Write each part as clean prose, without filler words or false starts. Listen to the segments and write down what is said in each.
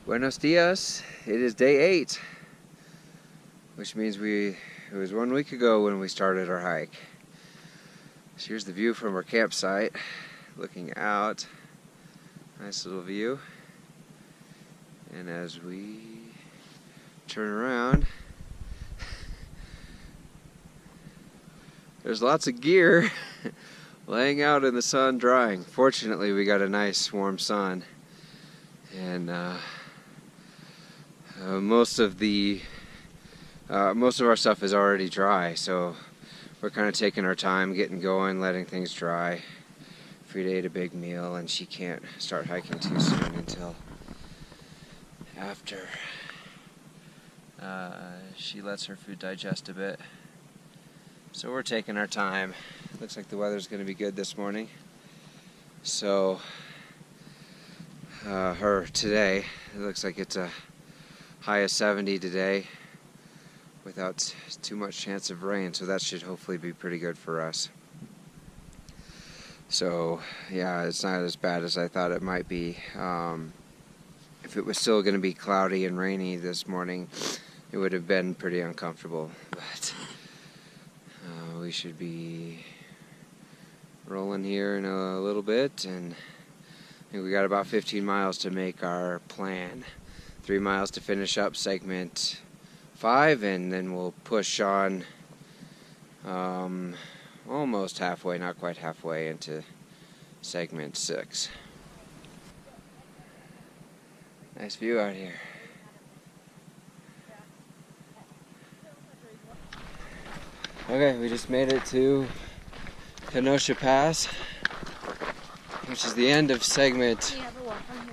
Buenos dias. It is day 8, which means it was 1 week ago when we started our hike. So here's the view from our campsite, looking out. Nice little view. And as we turn around, there's lots of gear laying out in the sun drying. Fortunately, we got a nice warm sun, and most of our stuff is already dry, so we're kind of taking our time, getting going, letting things dry. Frida ate a big meal, and she can't start hiking too soon until after she lets her food digest a bit. So we're taking our time. Looks like the weather's going to be good this morning. So today, it looks like it's a high of 70 today without too much chance of rain, so that should hopefully be pretty good for us. So yeah, it's not as bad as I thought it might be. If it was still going to be cloudy and rainy this morning, it would have been pretty uncomfortable, but we should be rolling here in a little bit, and I think we got about 15 miles to make our plan. 3 miles to finish up segment 5, and then we'll push on almost halfway, not quite halfway, into segment 6. Nice view out here. Okay, we just made it to Kenosha Pass, which is the end of segment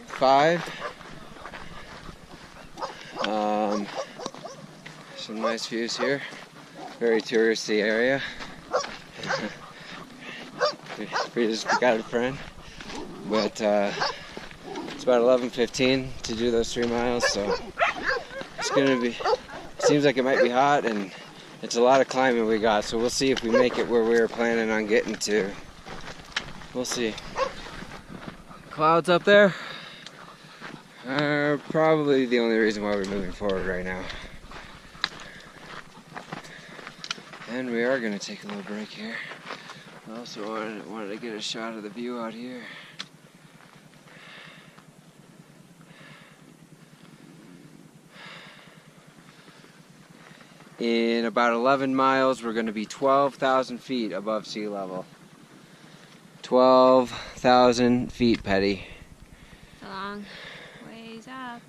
5. Some nice views here. Very touristy area. We just got a friend, but it's about 11:15 to do those 3 miles, so it's gonna be. Seems like it might be hot, and it's a lot of climbing we got. So we'll see if we make it where we were planning on getting to. We'll see. Clouds up there are probably the only reason why we're moving forward right now. And we are going to take a little break here. I also wanted to get a shot of the view out here. In about 11 miles, we're going to be 12,000 feet above sea level. 12,000 feet, Petty. A long ways up.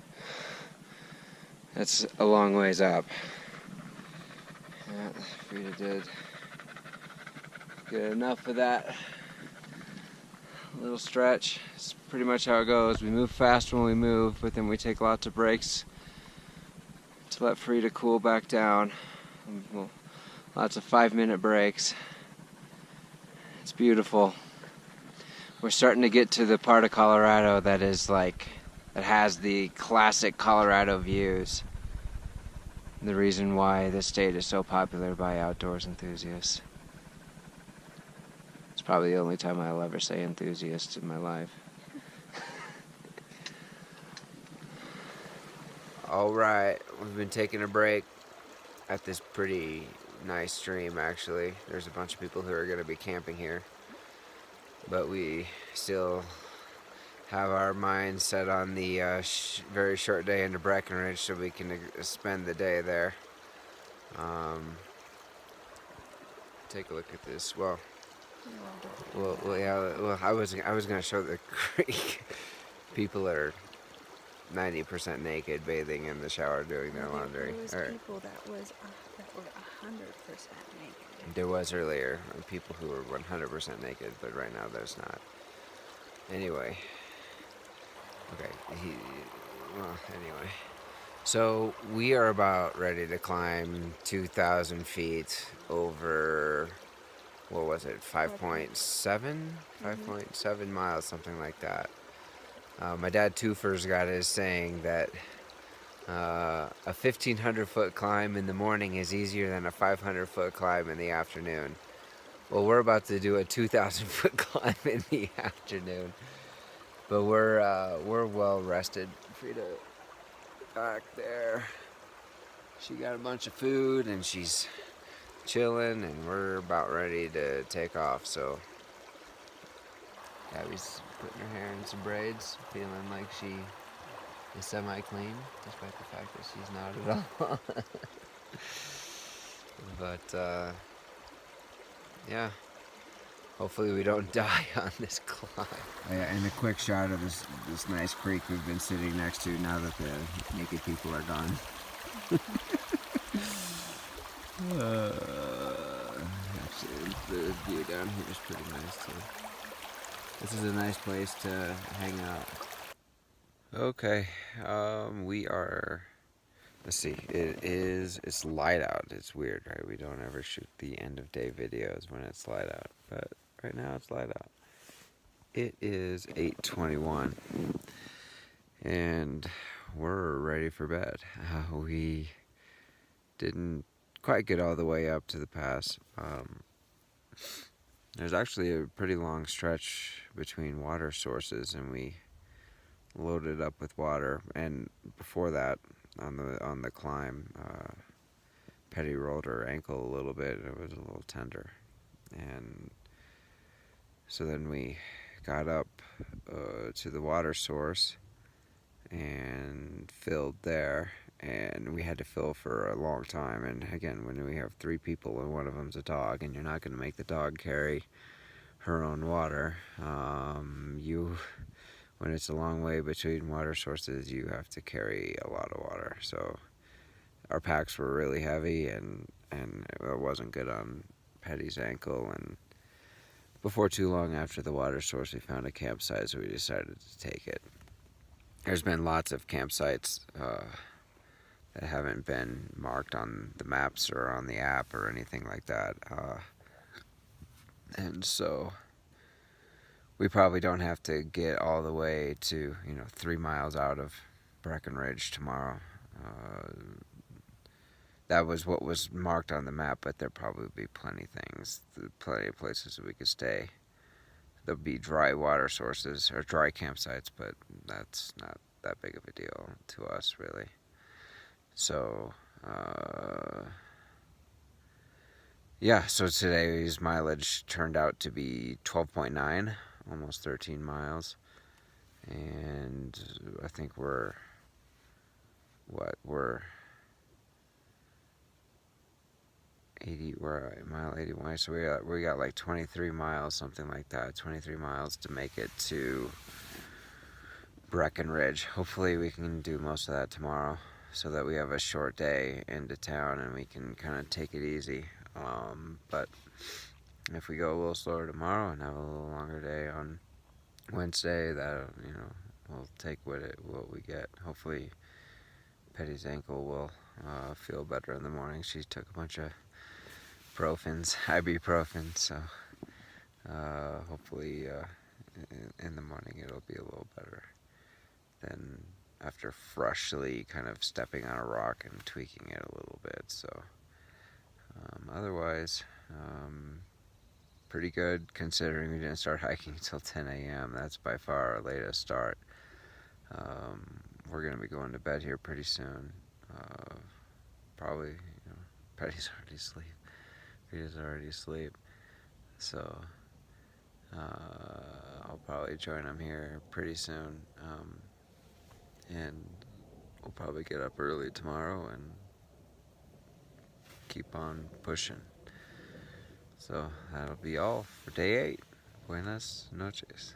That's a long ways up. Yeah, Frida did get enough of that little stretch. It's pretty much how it goes. We move fast when we move, but then we take lots of breaks to let Frida cool back down. Lots of 5-minute breaks. It's beautiful. We're starting to get to the part of Colorado that has the classic Colorado views. The reason why this state is so popular by outdoors enthusiasts. It's probably the only time I'll ever say enthusiast in my life. Alright, we've been taking a break at this pretty nice stream, actually. There's a bunch of people who are going to be camping here, but we still have our minds set on the very short day into Breckenridge, so we can spend the day there. Take a look at this. Well, I was going to show the creek. People are 90% naked, bathing in the shower, doing their laundry. There was people that were 100% naked. There was earlier people who were 100% naked, but right now there's not. Anyway. Okay, anyway. So we are about ready to climb 2,000 feet over, what was it, 5.7? 5.7 miles, something like that. My dad Twofer's got his saying that a 1,500-foot climb in the morning is easier than a 500-foot climb in the afternoon. Well, we're about to do a 2,000-foot climb in the afternoon. But we're well rested. Frida back there. She got a bunch of food and she's chilling, and we're about ready to take off. So Gabby's putting her hair in some braids, feeling like she is semi-clean, despite the fact that she's not at all. But yeah, hopefully we don't die on this climb. And a quick shot of this nice creek we've been sitting next to now that the naked people are gone. Actually, the view down here is pretty nice too. This is a nice place to hang out. Okay, we are. Let's see. It's light out. It's weird, right? We don't ever shoot the end of day videos when it's light out, but right now it's light out. It is 8:21, and we're ready for bed. We didn't quite get all the way up to the pass. There's actually a pretty long stretch between water sources, and we loaded up with water. And before that, on the climb, Petty rolled her ankle a little bit. It was a little tender, and so then we got up to the water source and filled there. And we had to fill for a long time. And again, when we have 3 people and one of them's a dog, and you're not going to make the dog carry her own water, when it's a long way between water sources, you have to carry a lot of water. So our packs were really heavy, and it wasn't good on Petty's ankle. And before too long after the water source, we found a campsite, so we decided to take it. There's been lots of campsites that haven't been marked on the maps or on the app or anything like that. And so we probably don't have to get all the way to 3 miles out of Breckenridge tomorrow. That was what was marked on the map, but there'll probably be plenty of places that we could stay. There'll be dry water sources or dry campsites, but that's not that big of a deal to us, really. So yeah, so today's mileage turned out to be 12.9, almost 13 miles. And I think we're 80, we're at mile 81, so we got like 23 miles, something like that, 23 miles to make it to Breckenridge. Hopefully we can do most of that tomorrow, so that we have a short day into town and we can kind of take it easy. But if we go a little slower tomorrow and have a little longer day on Wednesday, that we'll take what we get. Hopefully Petty's ankle will feel better in the morning. She took a bunch of ibuprofen, so hopefully in the morning it'll be a little better than after freshly kind of stepping on a rock and tweaking it a little bit. So otherwise, pretty good considering we didn't start hiking until 10 a.m. That's by far our latest start. We're going to be going to bed here pretty soon. Probably, Petty's already asleep. Peter's already asleep. So I'll probably join him here pretty soon. And we'll probably get up early tomorrow and keep on pushing. So that'll be all for day 8. Buenas noches.